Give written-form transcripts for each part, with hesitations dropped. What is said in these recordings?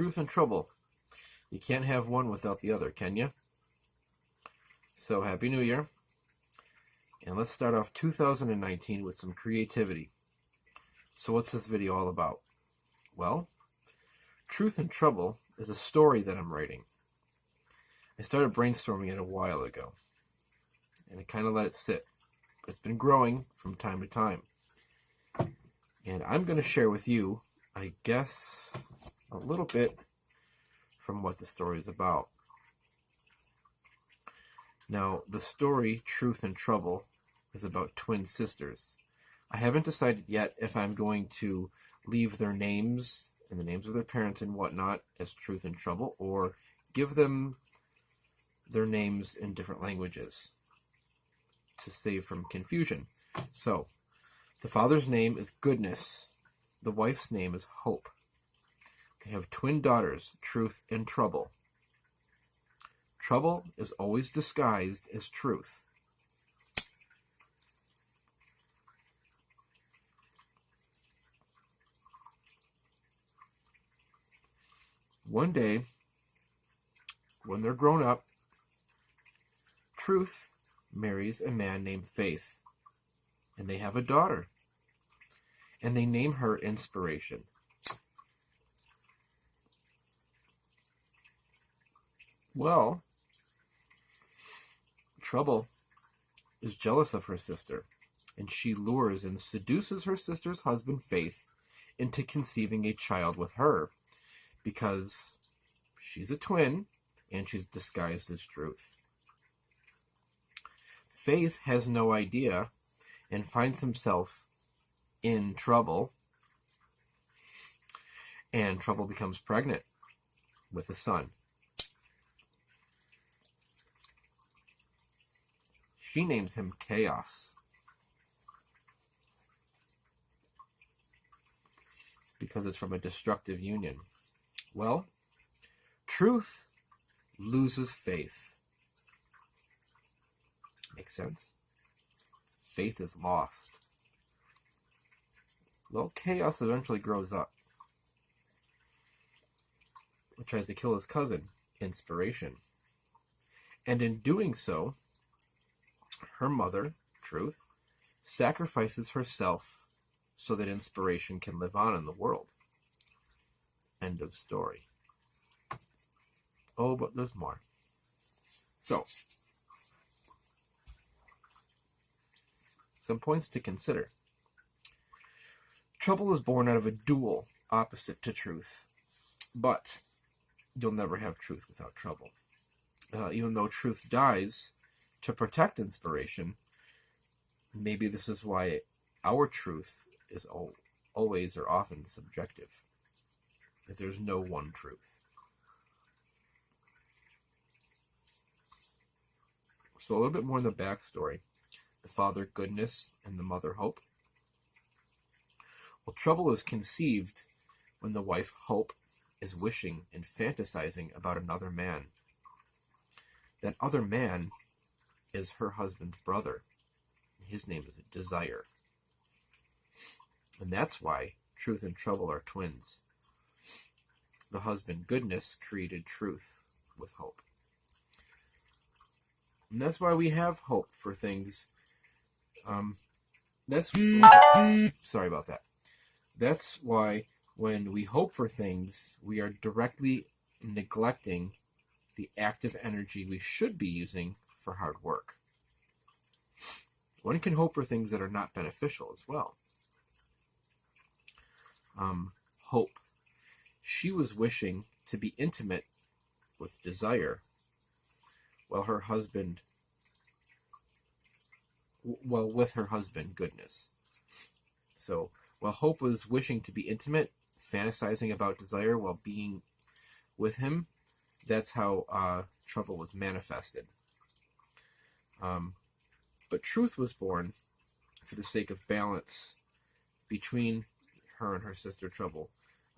truth and trouble. You can't have one without the other, can you? So, Happy New Year. And let's start off 2019 with some creativity. So what's this video all about? Well, Truth and Trouble is a story that I'm writing. I started brainstorming it a while ago, and I kind of let it sit. But it's been growing from time to time. And I'm going to share with you, I guess, a little bit from what the story is about. Now, the story, Truth and Trouble, is about twin sisters. I haven't decided yet if I'm going to leave their names and the names of their parents and whatnot as Truth and Trouble, or give them their names in different languages to save from confusion. So, the father's name is Goodness. The wife's name is Hope. They have twin daughters, Truth and Trouble. Trouble is always disguised as truth. One day, when they're grown up, Truth marries a man named Faith, and they have a daughter, and they name her Inspiration. Well, Trouble is jealous of her sister, and she lures and seduces her sister's husband, Faith, into conceiving a child with her, because she's a twin, and she's disguised as Truth. Faith has no idea, and finds himself in trouble, and Trouble becomes pregnant with a son. She names him Chaos, because it's from a destructive union. Well, Truth loses Faith. Makes sense? Faith is lost. Well, Chaos eventually grows up and tries to kill his cousin, Inspiration. And in doing so, her mother, Truth, sacrifices herself so that Inspiration can live on in the world. End of story. Oh, but there's more. So, some points to consider. Trouble is born out of a dual opposite to Truth, but you'll never have Truth without Trouble. Even though Truth dies to protect Inspiration, maybe this is why our truth is always or often subjective. That there's no one truth. So a little bit more in the backstory. The father, Goodness, and the mother, Hope. Well, Trouble is conceived when the wife, Hope, is wishing and fantasizing about another man. That other man is her husband's brother. His name is Desire. And that's why Truth and Trouble are twins. The husband, Goodness, created Truth with Hope. And that's why we have hope for things. Sorry about that. That's why when we hope for things, we are directly neglecting the active energy we should be using for hard work. One can hope for things that are not beneficial as well. Hope. She was wishing to be intimate with Desire, while with her husband, Goodness. So, while Hope was wishing to be intimate, fantasizing about Desire while being with him, that's how Trouble was manifested. But Truth was born for the sake of balance between her and her sister Trouble,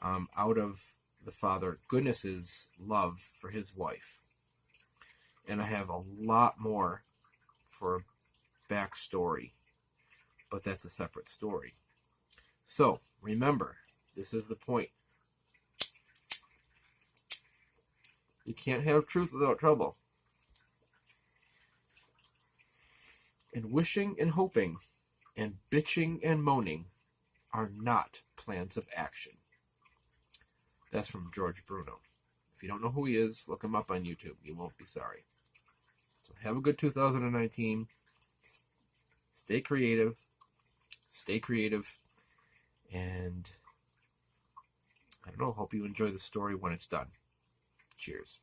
out of the father Goodness's love for his wife. And I have a lot more for a backstory, but that's a separate story. So, remember, this is the point. You can't have truth without trouble. And wishing and hoping and bitching and moaning are not plans of action. That's from George Bruno. If you don't know who he is, look him up on YouTube. You won't be sorry. So have a good 2019. Stay creative. And I don't know, hope you enjoy the story when it's done. Cheers.